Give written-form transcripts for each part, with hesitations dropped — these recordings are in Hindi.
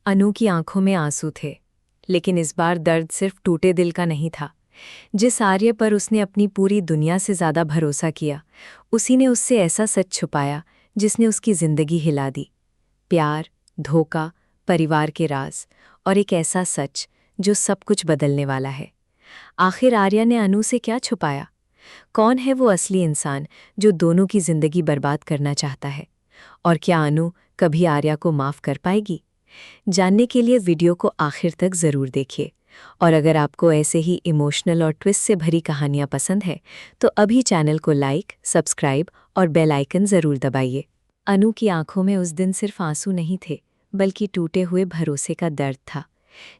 अनु की आंखों में आंसू थे, लेकिन इस बार दर्द सिर्फ टूटे दिल का नहीं था। जिस आर्य पर उसने अपनी पूरी दुनिया से ज्यादा भरोसा किया, उसी ने उससे ऐसा सच छुपाया जिसने उसकी जिंदगी हिला दी। प्यार, धोखा, परिवार के राज और एक ऐसा सच जो सब कुछ बदलने वाला है। आखिर आर्या ने अनु से क्या छुपाया? कौन है वो असली इंसान जो दोनों की जिंदगी बर्बाद करना चाहता है? और क्या अनु कभी आर्या को माफ कर पाएगी? जानने के लिए वीडियो को आखिर तक ज़रूर देखिए। और अगर आपको ऐसे ही इमोशनल और ट्विस्ट से भरी कहानियाँ पसंद है तो अभी चैनल को लाइक, सब्सक्राइब और बेल आइकन ज़रूर दबाइए। अनु की आंखों में उस दिन सिर्फ आंसू नहीं थे, बल्कि टूटे हुए भरोसे का दर्द था।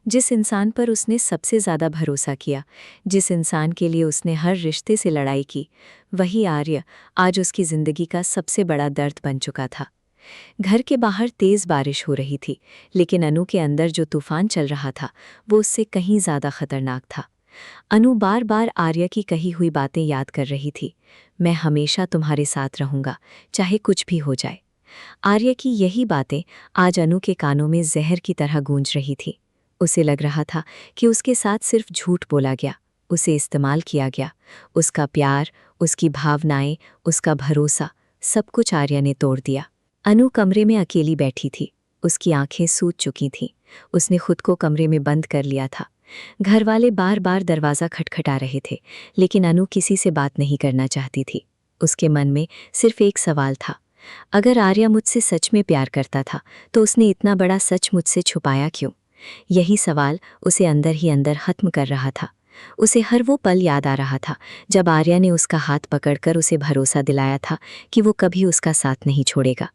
जिस इंसान पर उसने सबसे ज़्यादा भरोसा किया, जिस इंसान के लिए उसने हर रिश्ते से लड़ाई की, वही आर्य आज उसकी ज़िंदगी का सबसे बड़ा दर्द बन चुका था। घर के बाहर तेज बारिश हो रही थी, लेकिन अनु के अंदर जो तूफान चल रहा था वो उससे कहीं ज्यादा खतरनाक था। अनु बार बार आर्य की कही हुई बातें याद कर रही थी। मैं हमेशा तुम्हारे साथ रहूंगा, चाहे कुछ भी हो जाए। आर्य की यही बातें आज अनु के कानों में जहर की तरह गूंज रही थी। उसे लग रहा था कि उसके साथ सिर्फ झूठ बोला गया, उसे इस्तेमाल किया गया। उसका प्यार, उसकी भावनाएं, उसका भरोसा, सब कुछ आर्य ने तोड़ दिया। अनु कमरे में अकेली बैठी थी। उसकी आंखें सूज चुकी थीं। उसने खुद को कमरे में बंद कर लिया था। घर वाले बार बार दरवाज़ा खटखटा रहे थे, लेकिन अनु किसी से बात नहीं करना चाहती थी। उसके मन में सिर्फ एक सवाल था, अगर आर्या मुझसे सच में प्यार करता था तो उसने इतना बड़ा सच मुझसे छुपाया क्यों? यही सवाल उसे अंदर ही अंदर खत्म कर रहा था। उसे हर वो पल याद आ रहा था जब आर्या ने उसका हाथ पकड़कर उसे भरोसा दिलाया था कि वो कभी उसका साथ नहीं छोड़ेगा।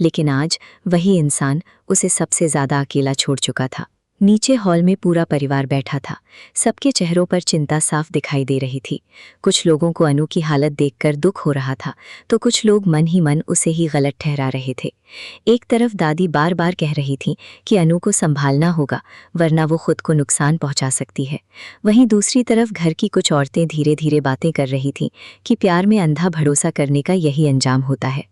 लेकिन आज वही इंसान उसे सबसे ज़्यादा अकेला छोड़ चुका था। नीचे हॉल में पूरा परिवार बैठा था। सबके चेहरों पर चिंता साफ दिखाई दे रही थी। कुछ लोगों को अनु की हालत देखकर दुख हो रहा था, तो कुछ लोग मन ही मन उसे ही गलत ठहरा रहे थे। एक तरफ दादी बार बार कह रही थी कि अनु को संभालना होगा, वरना वो खुद को नुकसान पहुंचा सकती है। वहीं दूसरी तरफ घर की कुछ औरतें धीरे धीरे बातें कर रही थीं कि प्यार में अंधा भरोसा करने का यही अंजाम होता है।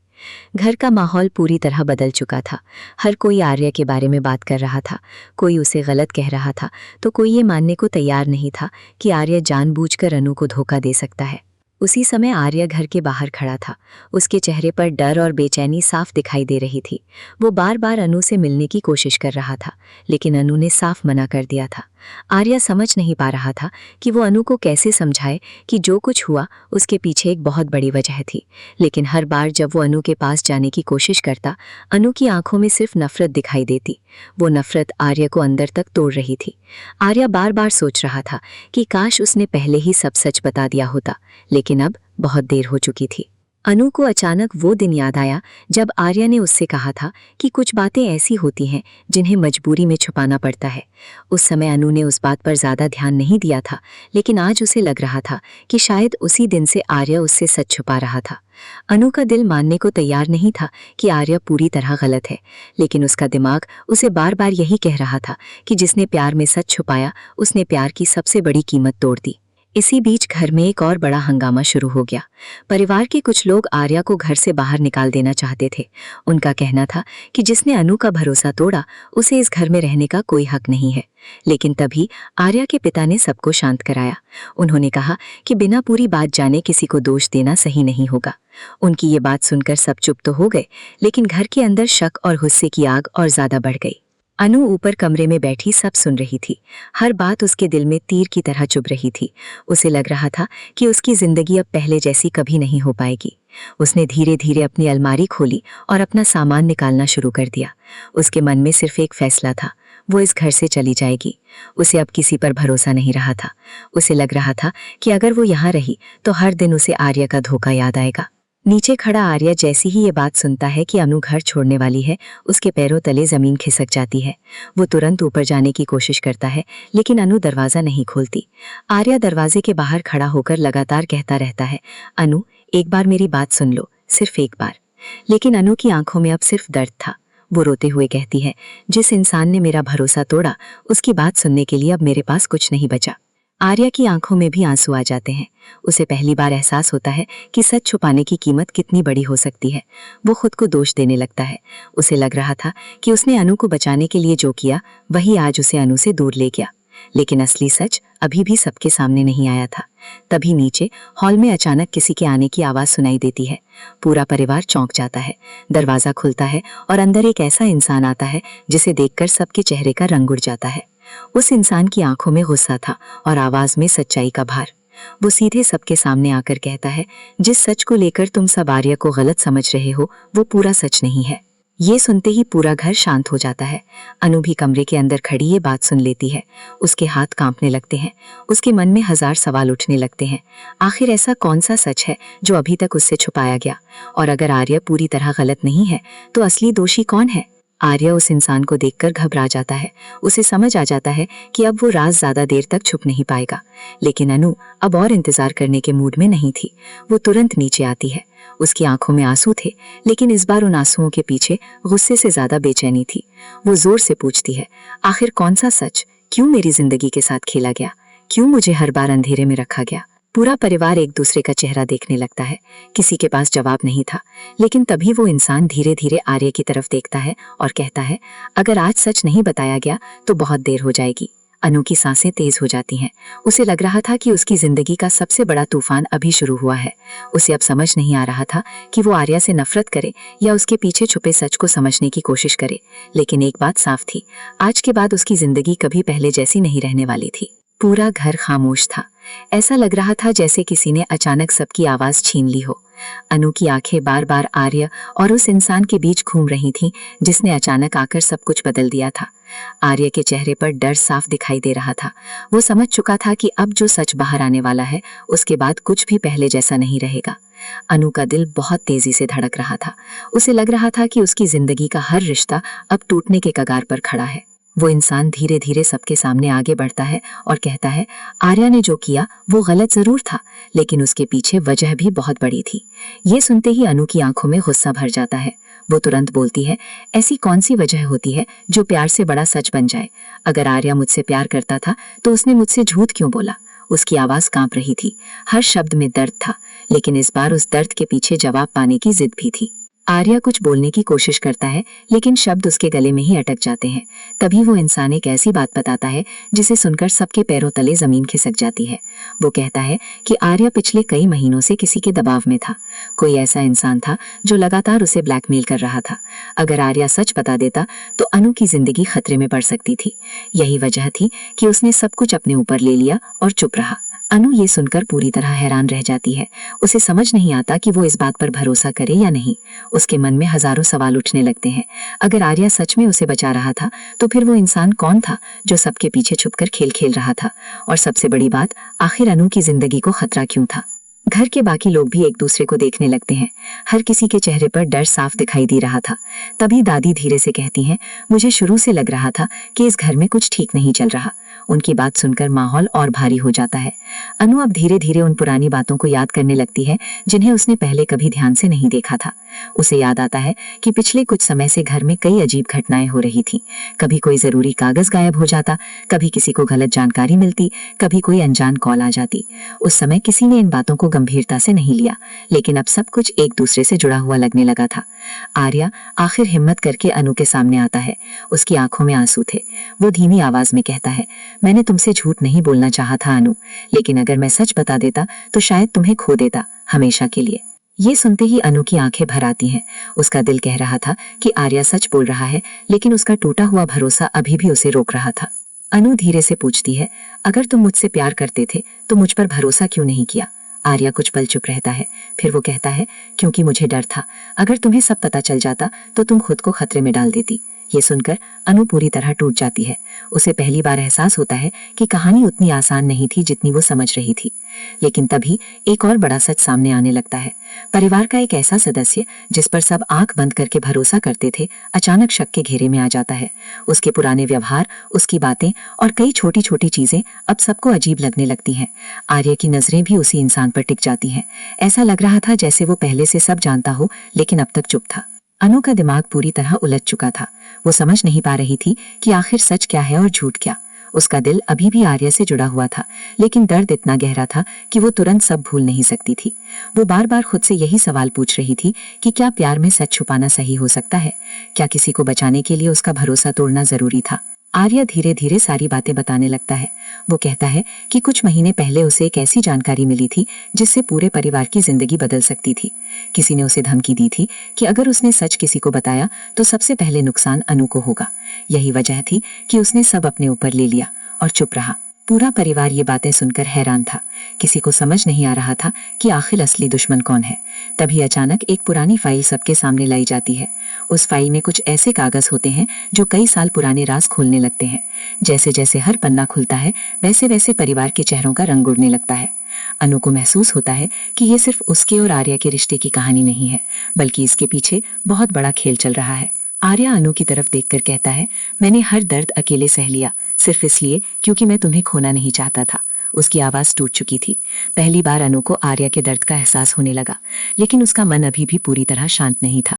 घर का माहौल पूरी तरह बदल चुका था। हर कोई आर्य के बारे में बात कर रहा था। कोई उसे गलत कह रहा था, तो कोई ये मानने को तैयार नहीं था कि आर्य जानबूझकर अनु को धोखा दे सकता है। उसी समय आर्य घर के बाहर खड़ा था। उसके चेहरे पर डर और बेचैनी साफ दिखाई दे रही थी। वो बार बार अनु से मिलने की कोशिश कर रहा था, लेकिन अनु ने साफ मना कर दिया था। आर्य समझ नहीं पा रहा था कि वो अनु को कैसे समझाए कि जो कुछ हुआ उसके पीछे एक बहुत बड़ी वजह थी। लेकिन हर बार जब वो अनु के पास जाने की कोशिश करता, अनु की आंखों में सिर्फ नफरत दिखाई देती। वो नफरत आर्य को अंदर तक तोड़ रही थी। आर्य बार बार सोच रहा था कि काश उसने पहले ही सब सच बता दिया होता, लेकिन अब बहुत देर हो चुकी थी। अनु को अचानक वो दिन याद आया जब आर्य ने उससे कहा था कि कुछ बातें ऐसी होती हैं जिन्हें मजबूरी में छुपाना पड़ता है। उस समय अनु ने उस बात पर ज़्यादा ध्यान नहीं दिया था, लेकिन आज उसे लग रहा था कि शायद उसी दिन से आर्य उससे सच छुपा रहा था। अनु का दिल मानने को तैयार नहीं था कि आर्य पूरी तरह गलत है, लेकिन उसका दिमाग उसे बार बार यही कह रहा था कि जिसने प्यार में सच छुपाया उसने प्यार की सबसे बड़ी कीमत तोड़ दी। इसी बीच घर में एक और बड़ा हंगामा शुरू हो गया। परिवार के कुछ लोग आर्या को घर से बाहर निकाल देना चाहते थे। उनका कहना था कि जिसने अनु का भरोसा तोड़ा उसे इस घर में रहने का कोई हक नहीं है। लेकिन तभी आर्या के पिता ने सबको शांत कराया। उन्होंने कहा कि बिना पूरी बात जाने किसी को दोष देना सही नहीं होगा। उनकी ये बात सुनकर सब चुप तो हो गए, लेकिन घर के अंदर शक और गुस्से की आग और ज्यादा बढ़ गई। अनु ऊपर कमरे में बैठी सब सुन रही थी। हर बात उसके दिल में तीर की तरह चुभ रही थी। उसे लग रहा था कि उसकी जिंदगी अब पहले जैसी कभी नहीं हो पाएगी। उसने धीरे धीरे अपनी अलमारी खोली और अपना सामान निकालना शुरू कर दिया। उसके मन में सिर्फ एक फैसला था, वो इस घर से चली जाएगी। उसे अब किसी पर भरोसा नहीं रहा था। उसे लग रहा था कि अगर वो यहाँ रही तो हर दिन उसे आर्य का धोखा याद आएगा। नीचे खड़ा आर्य जैसी ही ये बात सुनता है कि अनु घर छोड़ने वाली है, उसके पैरों तले जमीन खिसक जाती है। वो तुरंत ऊपर जाने की कोशिश करता है, लेकिन अनु दरवाज़ा नहीं खोलती। आर्य दरवाजे के बाहर खड़ा होकर लगातार कहता रहता है, अनु एक बार मेरी बात सुन लो, सिर्फ एक बार। लेकिन अनु की आंखों में अब सिर्फ दर्द था। वो रोते हुए कहती है, जिस इंसान ने मेरा भरोसा तोड़ा उसकी बात सुनने के लिए अब मेरे पास कुछ नहीं बचा। आर्या की आंखों में भी आंसू आ जाते हैं। उसे पहली बार एहसास होता है कि सच छुपाने की कीमत कितनी बड़ी हो सकती है। वो खुद को दोष देने लगता है। उसे लग रहा था कि उसने अनु को बचाने के लिए जो किया वही आज उसे अनु से दूर ले गया, लेकिन असली सच अभी भी सबके सामने नहीं आया था। तभी नीचे हॉल में अचानक किसी के आने की आवाज सुनाई देती है। पूरा परिवार चौंक जाता है। दरवाजा खुलता है और अंदर एक ऐसा इंसान आता है जिसे देखकर सबके चेहरे का रंग उड़ जाता है। उस इंसान की आंखों में गुस्सा था और आवाज में सच्चाई का भार। वो सीधे सबके सामने आकर कहता है, जिस सच को लेकर तुम सब आर्या को गलत समझ रहे हो वो पूरा सच नहीं है। ये सुनते ही पूरा घर शांत हो जाता है। अनु भी कमरे के अंदर खड़ी ये बात सुन लेती है। उसके हाथ कांपने लगते हैं। उसके मन में हजार सवाल उठने लगते हैं। आखिर ऐसा कौन सा सच है जो अभी तक उससे छुपाया गया? और अगर आर्या पूरी तरह गलत नहीं है तो असली दोषी कौन है? आर्या उस इंसान को देखकर घबरा जाता है। उसे समझ आ जाता है कि अब वो राज ज्यादा देर तक छुप नहीं पाएगा। लेकिन अनु अब और इंतजार करने के मूड में नहीं थी। वो तुरंत नीचे आती है। उसकी आंखों में आंसू थे, लेकिन इस बार उन आंसुओं के पीछे गुस्से से ज्यादा बेचैनी थी। वो जोर से पूछती है, आखिर कौन सा सच? क्यों मेरी जिंदगी के साथ खेला गया? क्यों मुझे हर बार अंधेरे में रखा गया? पूरा परिवार एक दूसरे का चेहरा देखने लगता है। किसी के पास जवाब नहीं था, लेकिन तभी वो इंसान धीरे धीरे आर्या की तरफ देखता है और कहता है, अगर आज सच नहीं बताया गया तो बहुत देर हो जाएगी। अनु की सांसें तेज हो जाती हैं। उसे लग रहा था कि उसकी जिंदगी का सबसे बड़ा तूफान अभी शुरू हुआ है। उसे अब समझ नहीं आ रहा था कि वो आर्या से नफरत करे या उसके पीछे छुपे सच को समझने की कोशिश करे। लेकिन एक बात साफ थी, आज के बाद उसकी जिंदगी कभी पहले जैसी नहीं रहने वाली थी। पूरा घर खामोश था। ऐसा लग रहा था जैसे किसी ने अचानक सबकी आवाज छीन ली हो। अनु की आंखें बार बार आर्या और उस इंसान के बीच घूम रही थीं जिसने अचानक आकर सब कुछ बदल दिया था। आर्या के चेहरे पर डर साफ दिखाई दे रहा था। वो समझ चुका था कि अब जो सच बाहर आने वाला है उसके बाद कुछ भी पहले जैसा नहीं रहेगा। अनु का दिल बहुत तेजी से धड़क रहा था। उसे लग रहा था कि उसकी जिंदगी का हर रिश्ता अब टूटने के कगार पर खड़ा है। वो इंसान धीरे धीरे सबके सामने आगे बढ़ता है और कहता है, आर्या ने जो किया वो गलत जरूर था, लेकिन उसके पीछे वजह भी बहुत बड़ी थी। ये सुनते ही अनु की आंखों में गुस्सा भर जाता है। वो तुरंत बोलती है, ऐसी कौन सी वजह होती है जो प्यार से बड़ा सच बन जाए? अगर आर्या मुझसे प्यार करता था तो उसने मुझसे झूठ क्यों बोला? उसकी आवाज कांप रही थी। हर शब्द में दर्द था, लेकिन इस बार उस दर्द के पीछे जवाब पाने की जिद भी थी। आर्या कुछ बोलने की कोशिश करता है, लेकिन शब्द उसके गले में ही अटक जाते हैं। तभी वो इंसान एक ऐसी बात बताता है जिसे सुनकर सबके पैरों तले जमीन खिसक जाती है। वो कहता है कि आर्या पिछले कई महीनों से किसी के दबाव में था। कोई ऐसा इंसान था जो लगातार उसे ब्लैकमेल कर रहा था। अगर आर्या सच बता देता तो अनु की जिंदगी खतरे में पड़ सकती थी। यही वजह थी कि उसने सब कुछ अपने ऊपर ले लिया और चुप रहा। अनु ये सुनकर पूरी तरह हैरान रह जाती है। उसे समझ नहीं आता कि वो इस बात पर भरोसा करे या नहीं। उसके मन में हजारों सवाल उठने लगते हैं। अगर आर्या सच में उसे बचा रहा था तो फिर वो इंसान कौन था जो सबके पीछे छुपकर खेल खेल रहा था? और सबसे बड़ी बात, आखिर अनु की जिंदगी को खतरा क्यों था? घर के बाकी लोग भी एक दूसरे को देखने लगते हैं। हर किसी के चेहरे पर डर साफ दिखाई दे रहा था। तभी दादी धीरे से कहती हैं, मुझे शुरू से लग रहा था कि इस घर में कुछ ठीक नहीं चल रहा। उनकी बात सुनकर माहौल और भारी हो जाता है। अनु अब धीरे धीरे उन पुरानी बातों को याद करने लगती है जिन्हें उसने पहले कभी ध्यान से नहीं देखा था। उसे याद आता है कि पिछले कुछ समय से घर में कई अजीब घटनाएं हो रही थी। कभी कोई जरूरी कागज गायब हो जाता, कभी किसी को गलत जानकारी मिलती, कभी कोई अनजान कॉल आ जाती। उस समय किसी ने इन बातों को गंभीरता से नहीं लिया, लेकिन अब सब कुछ एक दूसरे से जुड़ा हुआ लगने लगा था। आर्या आखिर हिम्मत करके अनु के सामने आता है। उसकी आंखों में आंसू थे। वो धीमी आवाज में कहता है, मैंने तुमसे झूठ नहीं बोलना चाहा था अनु, लेकिन अगर मैं सच बता देता तो शायद तुम्हें खो देता, हमेशा के लिए। ये सुनते ही अनु की आंखें भर आती हैं। उसका दिल कह रहा था कि आर्या सच बोल रहा है, लेकिन उसका टूटा हुआ भरोसा अभी भी उसे रोक रहा था। अनु धीरे से पूछती है, अगर तुम मुझसे प्यार करते थे तो मुझ पर भरोसा क्यों नहीं किया? आर्या कुछ पल चुप रहता है, फिर वो कहता है, क्योंकि मुझे डर था, अगर तुम्हें सब पता चल जाता तो तुम खुद को खतरे में डाल देती। ये सुनकर अनु पूरी तरह टूट जाती है। उसे पहली बार एहसास होता है कि कहानी उतनी आसान नहीं थी जितनी वो समझ रही थी। लेकिन तभी एक और बड़ा सच सामने आने लगता है। परिवार का एक ऐसा सदस्य जिस पर सब आंख बंद करके भरोसा करते थे, अचानक शक के घेरे में आ जाता है। उसके पुराने व्यवहार, उसकी बातें और कई छोटी छोटी चीजें अब सबको अजीब लगने लगती हैं। आर्य की नजरें भी उसी इंसान पर टिक जाती हैं। ऐसा लग रहा था जैसे वो पहले से सब जानता हो, लेकिन अब तक चुप था। अनु का दिमाग पूरी तरह उलझ चुका था। वो समझ नहीं पा रही थी कि आखिर सच क्या है और झूठ क्या। उसका दिल अभी भी आर्या से जुड़ा हुआ था, लेकिन दर्द इतना गहरा था कि वो तुरंत सब भूल नहीं सकती थी। वो बार बार खुद से यही सवाल पूछ रही थी कि क्या प्यार में सच छुपाना सही हो सकता है? क्या किसी को बचाने के लिए उसका भरोसा तोड़ना जरूरी था? आर्या धीरे धीरे सारी बातें बताने लगता है। वो कहता है कि कुछ महीने पहले उसे एक ऐसी जानकारी मिली थी जिससे पूरे परिवार की जिंदगी बदल सकती थी। किसी ने उसे धमकी दी थी कि अगर उसने सच किसी को बताया तो सबसे पहले नुकसान अनु को होगा। यही वजह थी कि उसने सब अपने ऊपर ले लिया और चुप रहा। पूरा परिवार ये बातें सुनकर हैरान था। किसी को समझ नहीं आ रहा था कि आखिर असली दुश्मन कौन है। तभी अचानक एक पुरानी फाइल सबके सामने लाई जाती है। उस फाइल में कुछ ऐसे कागज होते हैं जो कई साल पुराने राज खोलने लगते हैं। जैसे जैसे हर पन्ना खुलता है, वैसे वैसे परिवार के चेहरों का रंग उड़ने लगता है। अनु को महसूस होता है कि ये सिर्फ उसके और आर्या के रिश्ते की कहानी नहीं है, बल्कि इसके पीछे बहुत बड़ा खेल चल रहा है। आर्या अनु की तरफ देखकर कहता है, मैंने हर दर्द अकेले सह लिया, सिर्फ इसलिए क्योंकि मैं तुम्हें खोना नहीं चाहता था। उसकी आवाज टूट चुकी थी। पहली बार अनु को आर्या के दर्द का एहसास होने लगा, लेकिन उसका मन अभी भी पूरी तरह शांत नहीं था।